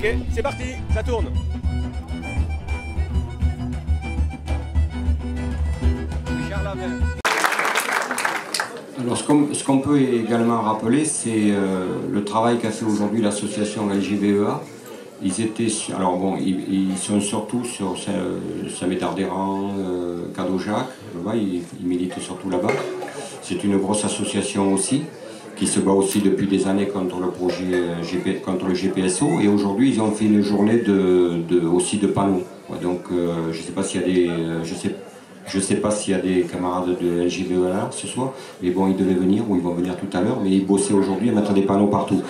Ok, c'est parti, ça tourne. Alors ce qu'on peut également rappeler, c'est le travail qu'a fait aujourd'hui l'association LGVEA. Alors bon, ils sont surtout sur Saint-Médard-des-Rangs, Cadeau-Jacques, ils militent surtout là-bas. C'est une grosse association aussi, qui se bat aussi depuis des années contre le projet contre le GPSO. Et aujourd'hui, ils ont fait une journée aussi de panneaux. Ouais, donc je ne sais pas s'il y a des... Je sais pas s'il y a des camarades de LGVEA là ce soir, mais bon, ils devaient venir ou ils vont venir tout à l'heure, mais ils bossaient aujourd'hui à mettre des panneaux partout.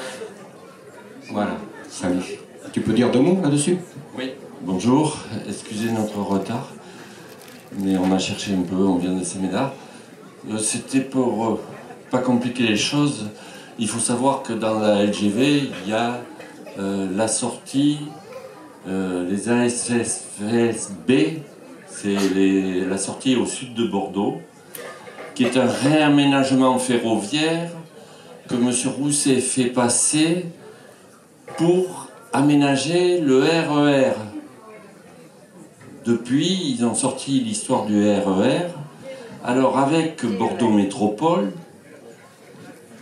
Voilà, salut. Tu peux dire deux mots là-dessus? Oui, bonjour, excusez notre retard, mais on a cherché un peu, on vient de Saint-Médard. C'était pour pas compliquer les choses, il faut savoir que dans la LGV, il y a la sortie, les ASSB, c'est la sortie au sud de Bordeaux, qui est un réaménagement ferroviaire que M. Rousset fait passer pour aménager le RER. Depuis, ils ont sorti l'histoire du RER. Alors avec Bordeaux Métropole,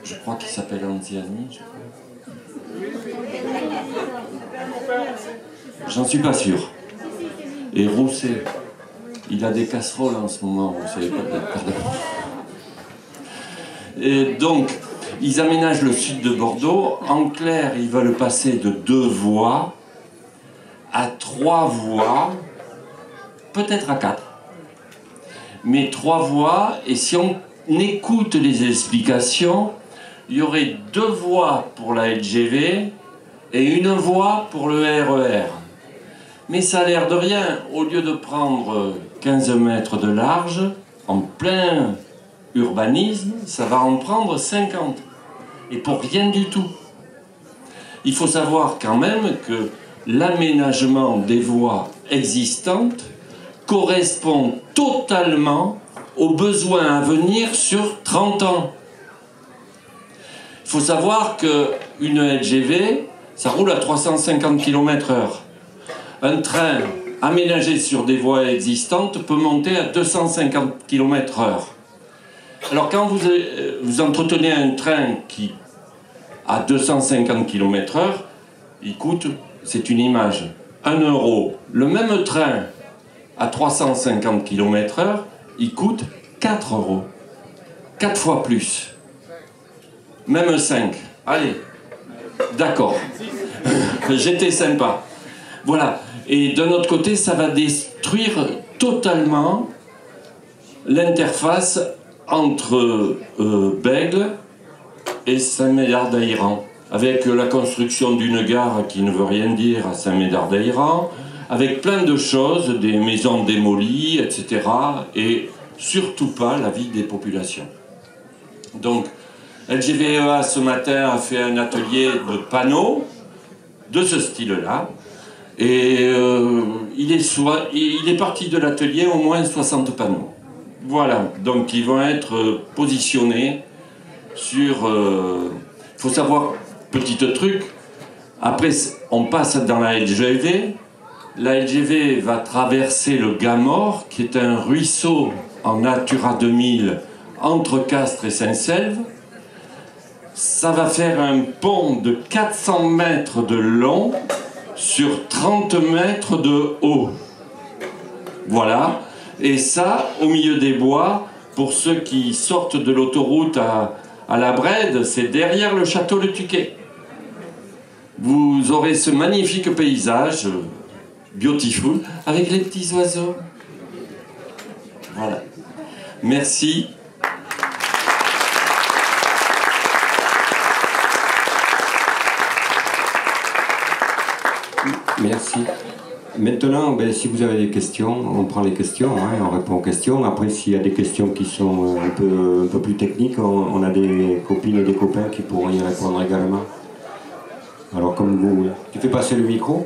je crois qu'il s'appelle Anziani, j'en suis pas sûr. Et Rousset, il a des casseroles en ce moment, vous savez pas, pardon. Et donc, ils aménagent le sud de Bordeaux. En clair, ils veulent passer de 2 voies à 3 voies, peut-être à 4. Mais 3 voies, et si on écoute les explications, il y aurait 2 voies pour la LGV et 1 voie pour le RER. Mais ça a l'air de rien, au lieu de prendre 15 mètres de large, en plein urbanisme, ça va en prendre 50. Et pour rien du tout. Il faut savoir quand même que l'aménagement des voies existantes correspond totalement aux besoins à venir sur 30 ans. Il faut savoir qu'une LGV, ça roule à 350 km/h. Un train aménagé sur des voies existantes peut monter à 250 km/h. Alors quand vous entretenez un train qui à 250 km/h, il coûte, c'est une image, 1 euro. Le même train à 350 km/h, il coûte 4 euros. 4 fois plus. Même 5. Allez, d'accord. J'étais sympa. Voilà. Et d'un autre côté, ça va détruire totalement l'interface entre Bègles et Saint-Médard-d'Ayran, avec la construction d'une gare qui ne veut rien dire à Saint-Médard-d'Ayran, avec plein de choses, des maisons démolies, etc. Et surtout pas la vie des populations. Donc, LGVEA ce matin a fait un atelier de panneaux de ce style-là. Et il est parti de l'atelier au moins 60 panneaux. Voilà, donc ils vont être positionnés sur... Il faut savoir, petit truc, après on passe dans la LGV. La LGV va traverser le Gamor, qui est un ruisseau en Natura 2000 entre Castres et Saint-Selve. Ça va faire un pont de 400 mètres de long sur 30 mètres de haut. Voilà. Et ça, au milieu des bois, pour ceux qui sortent de l'autoroute à la Brède, c'est derrière le château de Tuquet. Vous aurez ce magnifique paysage, beautiful, avec les petits oiseaux. Voilà. Merci. Merci. Maintenant, si vous avez des questions, on prend les questions, hein, on répond aux questions. Après, s'il y a des questions qui sont un peu plus techniques, on a des copines et des copains qui pourront y répondre également. Alors, comme vous... Tu fais passer le micro ?